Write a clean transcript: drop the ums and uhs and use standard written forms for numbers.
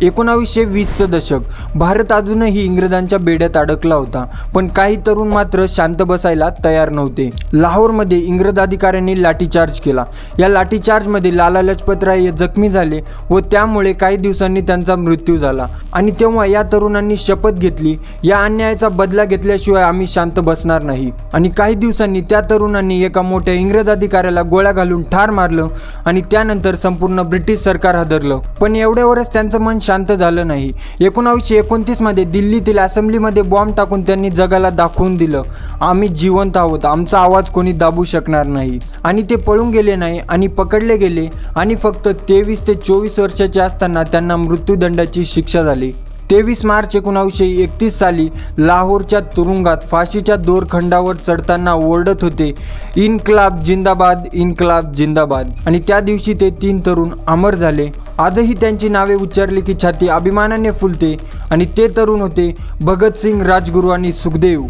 1920चं दशक. भारत अजूनही इंग्रजांच्या बेड्यात अडकला होता, पण काही तरुण मात्र शांत बसायला तयार नव्हते. लाहोरमध्ये इंग्रज अधिकाऱ्यांनी लाठीचार्ज केला. या लाठीचार्जमध्ये लाला लजपत राय जखमी झाले व त्यामुळे काही दिवसांनी त्यांचा मृत्यू झाला. आणि तेव्हा या तरुणांनी शपथ घेतली, या अन्यायाचा बदला घेतल्याशिवाय आम्ही शांत बसणार नाही. आणि काही दिवसांनी त्या तरुणांनी एका मोठ्या इंग्रज अधिकाऱ्याला गोळ्या घालून ठार मारलं आणि त्यानंतर संपूर्ण ब्रिटिश सरकार हादरलं. पण एवढ्यावरच त्यांचं मन शांत झालं नाही. 1929 मध्ये दिल्लीतील असेंब्लीमध्ये बॉम्ब टाकून त्यांनी जगाला दाखवून दिलं, आम्ही जिवंत आहोत, आमचा आवाज कोणी दाबू शकणार नाही. आणि ते पळून गेले नाही आणि पकडले गेले आणि फक्त 23 ते 24 वर्षाचे असताना त्यांना मृत्यूदंडाची शिक्षा झाली. 23 मार्च 1931 साली लाहोरच्या तुरुंगात फाशीच्या दोरखंडावर चढताना ओरडत होते, इन्कलाब जिंदाबाद, इन्कलाब जिंदाबाद. आणि त्या दिवशी ते 3 तरुण अमर झाले. आजही त्यांची नावे उच्चारली की छाती अभिमानाने फुलते. आणि ते तरुण होते भगतसिंग, राजगुरू आणि सुखदेव.